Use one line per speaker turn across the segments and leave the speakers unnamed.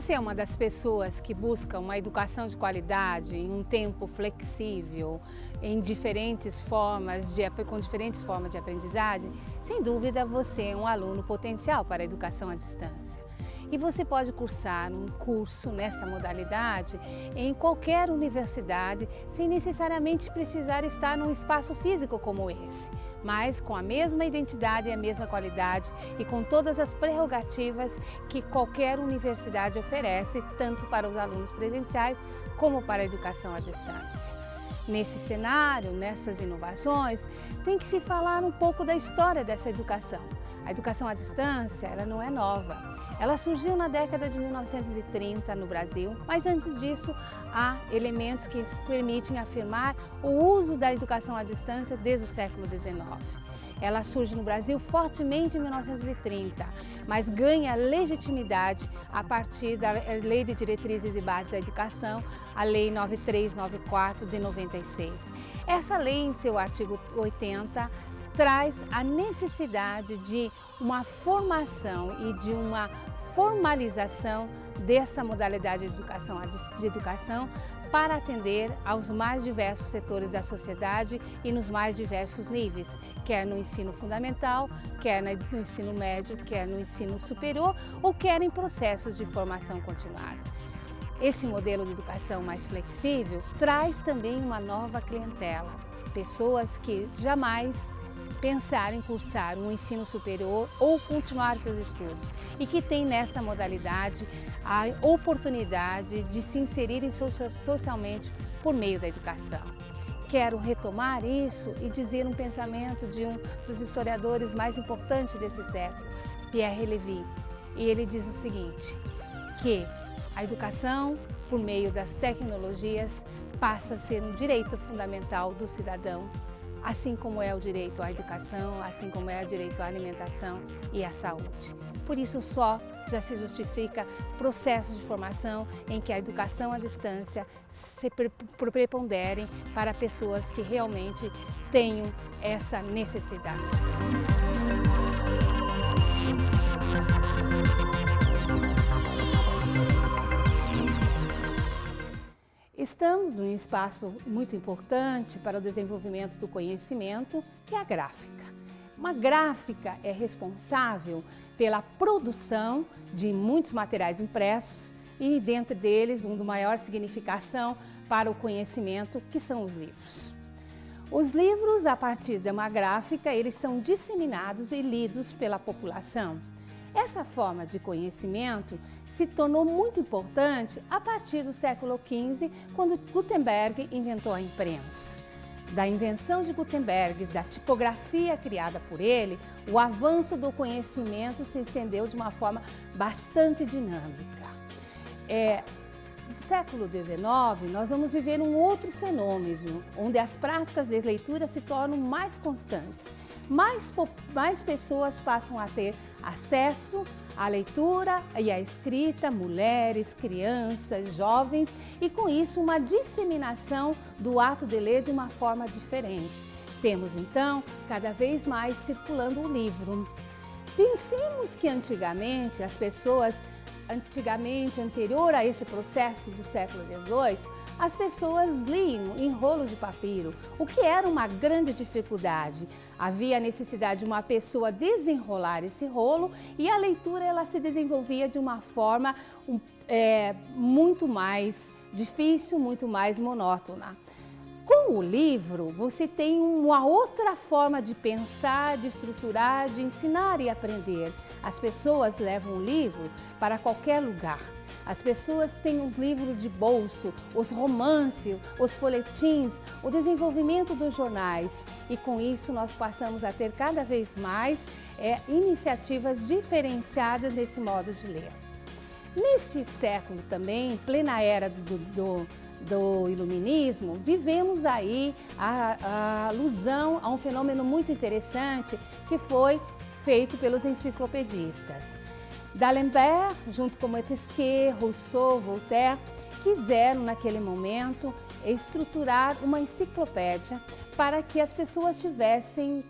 você é uma das pessoas que busca uma educação de qualidade em um tempo flexível, em diferentes formas com diferentes formas de aprendizagem, sem dúvida você é um aluno potencial para a educação à distância. E você pode cursar um curso nessa modalidade em qualquer universidade, sem necessariamente precisar estar num espaço físico como esse, mas com a mesma identidade e a mesma qualidade e com todas as prerrogativas que qualquer universidade oferece, tanto para os alunos presenciais como para a educação à distância. Nesse cenário, nessas inovações, tem que se falar um pouco da história dessa educação. A educação à distância, ela não é nova. Ela surgiu na década de 1930 no Brasil, mas antes disso há elementos que permitem afirmar o uso da educação à distância desde o século XIX. Ela surge no Brasil fortemente em 1930, mas ganha legitimidade a partir da Lei de Diretrizes e Bases da Educação, a Lei 9394 de 96. Essa lei, em seu artigo 80, traz a necessidade de uma formação e de uma formalização dessa modalidade de educação para atender aos mais diversos setores da sociedade e nos mais diversos níveis, quer no ensino fundamental, quer no ensino médio, quer no ensino superior ou quer em processos de formação continuada. Esse modelo de educação mais flexível traz também uma nova clientela, pessoas que jamais pensaram em cursar um ensino superior ou continuar seus estudos e que têm nessa modalidade a oportunidade de se inserirem socialmente por meio da educação. Quero retomar isso e dizer um pensamento de um dos historiadores mais importantes desse século, Pierre Lévy, e ele diz o seguinte, que a educação, por meio das tecnologias, passa a ser um direito fundamental do cidadão, assim como é o direito à educação, assim como é o direito à alimentação e à saúde. Por isso só já se justifica processos de formação em que a educação à distância se preponderem para pessoas que realmente tenham essa necessidade. Estamos num espaço muito importante para o desenvolvimento do conhecimento, que é a gráfica. Uma gráfica é responsável pela produção de muitos materiais impressos e, dentre deles, um do maior significação para o conhecimento, que são os livros. Os livros, a partir de uma gráfica, eles são disseminados e lidos pela população. Essa forma de conhecimento se tornou muito importante a partir do século XV, quando Gutenberg inventou a imprensa. Da invenção de Gutenberg, da tipografia criada por ele, o avanço do conhecimento se estendeu de uma forma bastante dinâmica. No século XIX, nós vamos viver um outro fenômeno, onde as práticas de leitura se tornam mais constantes. Mais pessoas passam a ter acesso à leitura e à escrita, mulheres, crianças, jovens, e com isso uma disseminação do ato de ler de uma forma diferente. Temos então cada vez mais circulando o livro. Pensemos que antigamente as pessoas anterior a esse processo do século XVIII, as pessoas liam em rolos de papiro, o que era uma grande dificuldade. Havia a necessidade de uma pessoa desenrolar esse rolo e a leitura ela se desenvolvia de uma forma muito mais difícil, muito mais monótona. Com o livro, você tem uma outra forma de pensar, de estruturar, de ensinar e aprender. As pessoas levam o livro para qualquer lugar. As pessoas têm os livros de bolso, os romances, os folhetins, o desenvolvimento dos jornais. E com isso nós passamos a ter cada vez mais iniciativas diferenciadas nesse modo de ler. Neste século também, em plena era do iluminismo, vivemos aí a alusão a um fenômeno muito interessante que foi feito pelos enciclopedistas. D'Alembert, junto com Montesquieu, Rousseau, Voltaire, quiseram naquele momento estruturar uma enciclopédia para que as pessoas tivessem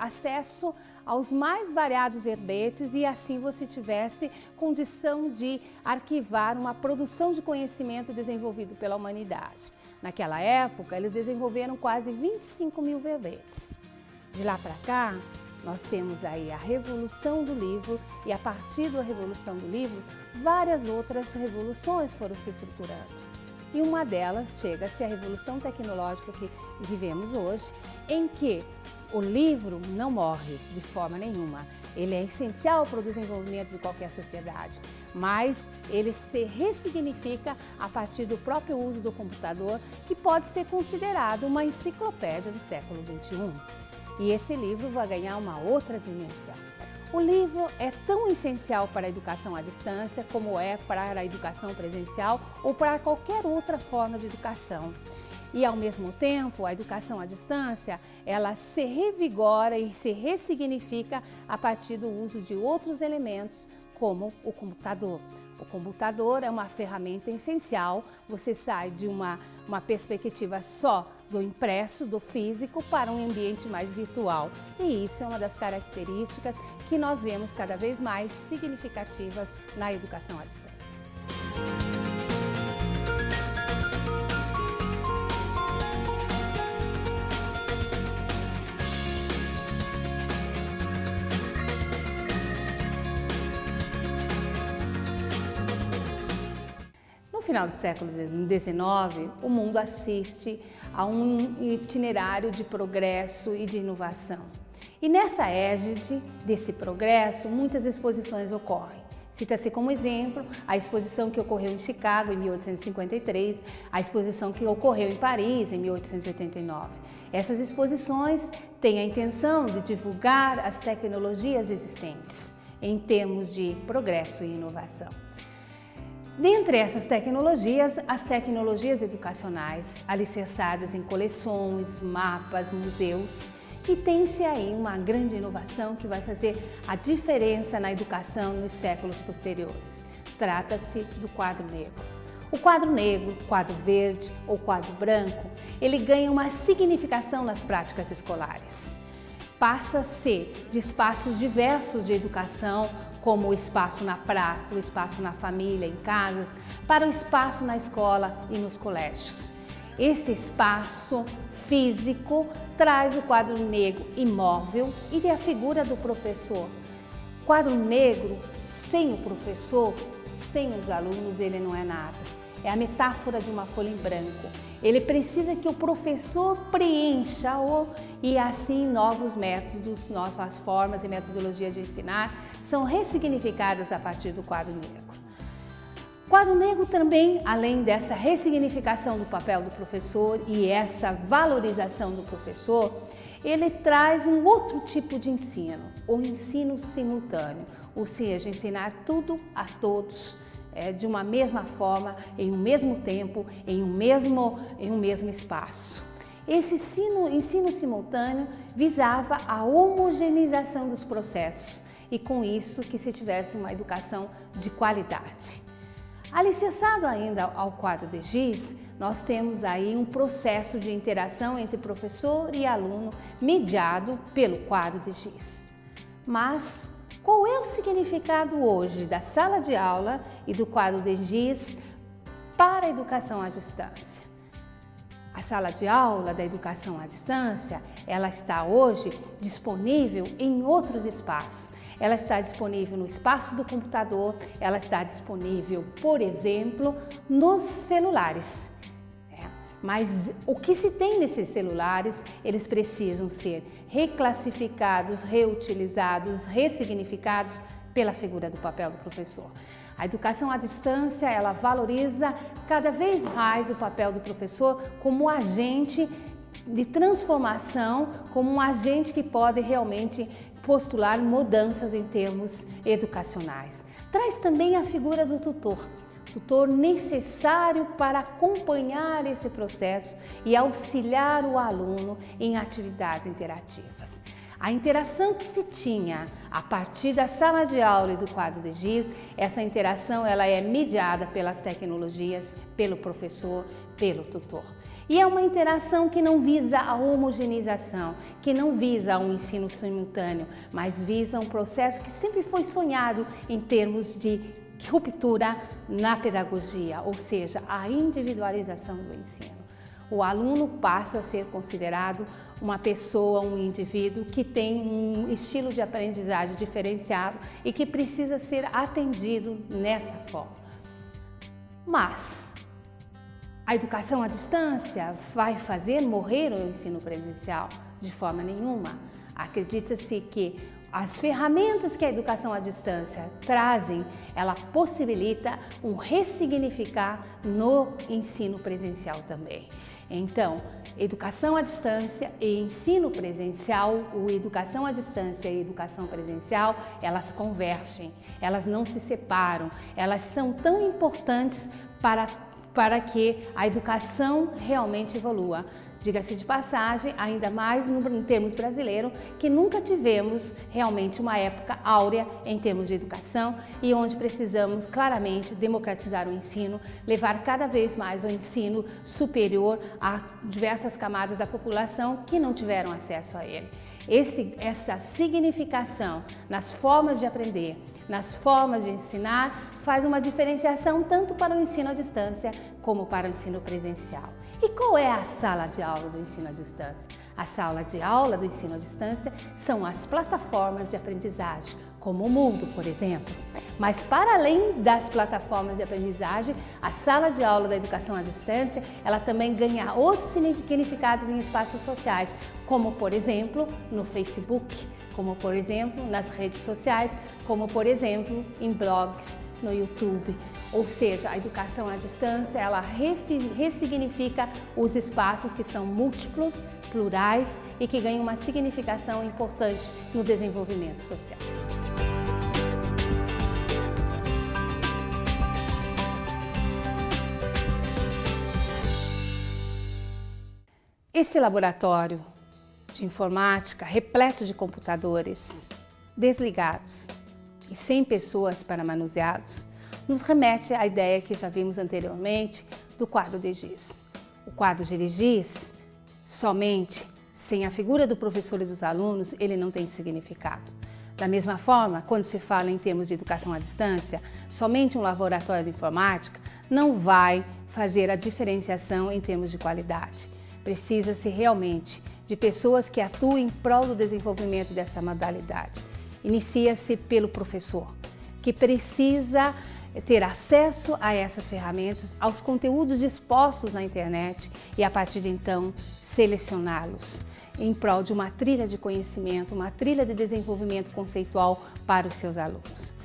acesso aos mais variados verbetes e assim você tivesse condição de arquivar uma produção de conhecimento desenvolvido pela humanidade. Naquela época, eles desenvolveram quase 25 mil verbetes. De lá para cá, nós temos aí a revolução do livro e a partir da revolução do livro, várias outras revoluções foram se estruturando. E uma delas chega-se a revolução tecnológica que vivemos hoje, em que o livro não morre de forma nenhuma. Ele é essencial para o desenvolvimento de qualquer sociedade, mas ele se ressignifica a partir do próprio uso do computador, que pode ser considerado uma enciclopédia do século XXI. E esse livro vai ganhar uma outra dimensão. O livro é tão essencial para a educação à distância como é para a educação presencial ou para qualquer outra forma de educação. E, ao mesmo tempo, a educação à distância, ela se revigora e se ressignifica a partir do uso de outros elementos, como o computador. O computador é uma ferramenta essencial, você sai de uma perspectiva só do impresso, do físico, para um ambiente mais virtual. E isso é uma das características que nós vemos cada vez mais significativas na educação à distância. No final do século XIX, o mundo assiste a um itinerário de progresso e de inovação. E nessa égide desse progresso, muitas exposições ocorrem. Cita-se como exemplo a exposição que ocorreu em Chicago em 1853, a exposição que ocorreu em Paris em 1889. Essas exposições têm a intenção de divulgar as tecnologias existentes em termos de progresso e inovação. Dentre essas tecnologias, as tecnologias educacionais, alicerçadas em coleções, mapas, museus, e tem-se aí uma grande inovação que vai fazer a diferença na educação nos séculos posteriores. Trata-se do quadro negro. O quadro negro, quadro verde ou quadro branco, ele ganha uma significação nas práticas escolares. Passa a ser de espaços diversos de educação, como o espaço na praça, o espaço na família, em casas, para o espaço na escola e nos colégios. Esse espaço físico traz o quadro negro imóvel e a figura do professor. Quadro negro, sem o professor, sem os alunos, ele não é nada. É a metáfora de uma folha em branco. Ele precisa que o professor preencha-o e assim novos métodos, novas formas e metodologias de ensinar são ressignificadas a partir do quadro negro. O quadro negro também, além dessa ressignificação do papel do professor e essa valorização do professor, ele traz um outro tipo de ensino, o ensino simultâneo, ou seja, ensinar tudo a todos, de uma mesma forma, em um mesmo tempo, em um mesmo espaço. Esse ensino simultâneo visava a homogeneização dos processos e com isso que se tivesse uma educação de qualidade. Alicerçado ainda ao quadro de giz, nós temos aí um processo de interação entre professor e aluno mediado pelo quadro de giz. Mas qual é o significado hoje da sala de aula e do quadro de giz para a educação à distância? A sala de aula da educação à distância, ela está hoje disponível em outros espaços. Ela está disponível no espaço do computador, ela está disponível, por exemplo, nos celulares. Mas o que se tem nesses celulares, eles precisam ser reclassificados, reutilizados, ressignificados pela figura do papel do professor. A educação à distância, ela valoriza cada vez mais o papel do professor como agente de transformação, como um agente que pode realmente postular mudanças em termos educacionais. Traz também a figura do tutor necessário para acompanhar esse processo e auxiliar o aluno em atividades interativas. A interação que se tinha a partir da sala de aula e do quadro de giz, essa interação ela é mediada pelas tecnologias, pelo professor, pelo tutor. E é uma interação que não visa a homogeneização, que não visa um ensino simultâneo, mas visa um processo que sempre foi sonhado em termos de ruptura na pedagogia, ou seja, a individualização do ensino. O aluno passa a ser considerado uma pessoa, um indivíduo que tem um estilo de aprendizagem diferenciado e que precisa ser atendido nessa forma. Mas a educação à distância vai fazer morrer o ensino presencial? De forma nenhuma. Acredita-se que as ferramentas que a educação à distância trazem, ela possibilita um ressignificar no ensino presencial também. Então, educação à distância e ensino presencial, ou educação à distância e educação presencial, elas convergem, elas não se separam, elas são tão importantes para que a educação realmente evolua. Diga-se de passagem, ainda mais em termos brasileiros, que nunca tivemos realmente uma época áurea em termos de educação e onde precisamos claramente democratizar o ensino, levar cada vez mais o ensino superior a diversas camadas da população que não tiveram acesso a ele. Essa significação nas formas de aprender, nas formas de ensinar, faz uma diferenciação tanto para o ensino à distância como para o ensino presencial. E qual é a sala de aula do ensino à distância? A sala de aula do ensino à distância são as plataformas de aprendizagem, como o Moodle, por exemplo. Mas para além das plataformas de aprendizagem, a sala de aula da educação à distância, ela também ganha outros significados em espaços sociais, como por exemplo no Facebook, como por exemplo nas redes sociais, como por exemplo em blogs, no YouTube. Ou seja, a educação à distância, ela ressignifica os espaços que são múltiplos, plurais e que ganham uma significação importante no desenvolvimento social. Esse laboratório de informática, repleto de computadores desligados e sem pessoas para manuseá-los, nos remete à ideia que já vimos anteriormente do quadro de giz. O quadro de giz, somente sem a figura do professor e dos alunos, ele não tem significado. Da mesma forma, quando se fala em termos de educação à distância, somente um laboratório de informática não vai fazer a diferenciação em termos de qualidade. Precisa-se realmente de pessoas que atuem em prol do desenvolvimento dessa modalidade. Inicia-se pelo professor, que precisa ter acesso a essas ferramentas, aos conteúdos dispostos na internet e, a partir de então, selecioná-los em prol de uma trilha de conhecimento, uma trilha de desenvolvimento conceitual para os seus alunos.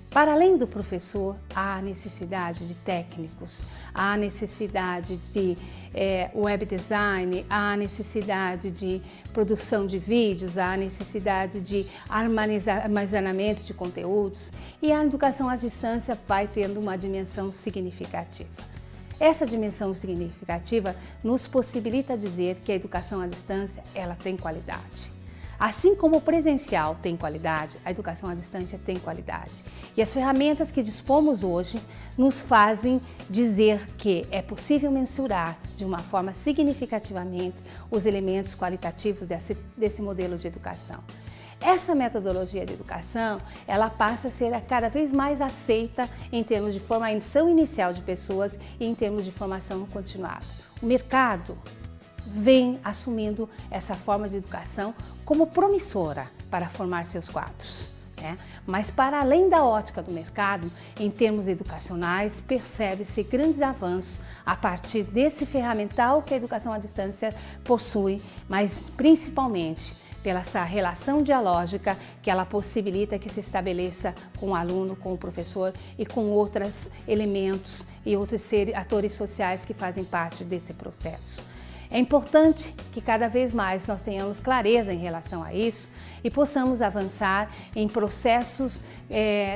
Para além do professor, há necessidade de técnicos, há necessidade de web design, há necessidade de produção de vídeos, há necessidade de armazenamento de conteúdos e a educação à distância vai tendo uma dimensão significativa. Essa dimensão significativa nos possibilita dizer que a educação à distância ela tem qualidade. Assim como o presencial tem qualidade, a educação à distância tem qualidade. E as ferramentas que dispomos hoje nos fazem dizer que é possível mensurar de uma forma significativamente os elementos qualitativos desse modelo de educação. Essa metodologia de educação, ela passa a ser cada vez mais aceita em termos de formação inicial de pessoas e em termos de formação continuada. O mercado vem assumindo essa forma de educação como promissora para formar seus quadros. Mas para além da ótica do mercado, em termos educacionais, percebe-se grandes avanços a partir desse ferramental que a educação à distância possui, mas principalmente pela essa relação dialógica que ela possibilita que se estabeleça com o aluno, com o professor e com outros elementos e outros atores sociais que fazem parte desse processo. É importante que cada vez mais nós tenhamos clareza em relação a isso e possamos avançar em processos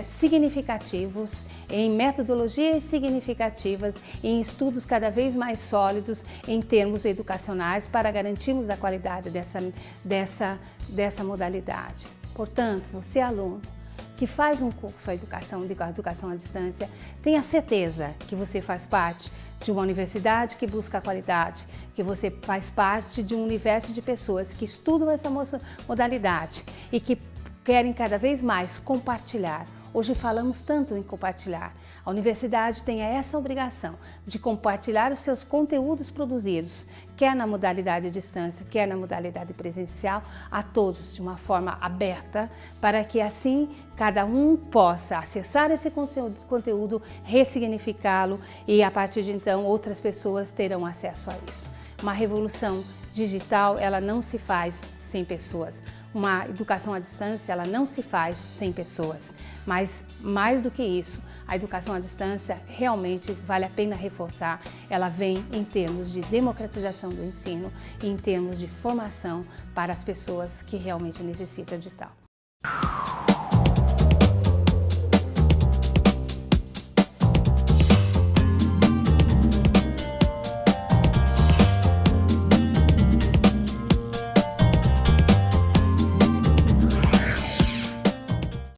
significativos, em metodologias significativas, em estudos cada vez mais sólidos em termos educacionais para garantirmos a qualidade dessa modalidade. Portanto, você aluno que faz um curso de educação à distância, tenha certeza que você faz parte de uma universidade que busca a qualidade, que você faz parte de um universo de pessoas que estudam essa modalidade e que querem cada vez mais compartilhar. Hoje falamos tanto em compartilhar. A universidade tem essa obrigação de compartilhar os seus conteúdos produzidos, quer na modalidade à distância, quer na modalidade presencial, a todos de uma forma aberta, para que assim cada um possa acessar esse conteúdo, ressignificá-lo e a partir de então outras pessoas terão acesso a isso. Uma revolução digital, ela não se faz sem pessoas. Uma educação à distância, ela não se faz sem pessoas. Mas, mais do que isso, a educação à distância realmente vale a pena reforçar. Ela vem em termos de democratização do ensino e em termos de formação para as pessoas que realmente necessitam de tal.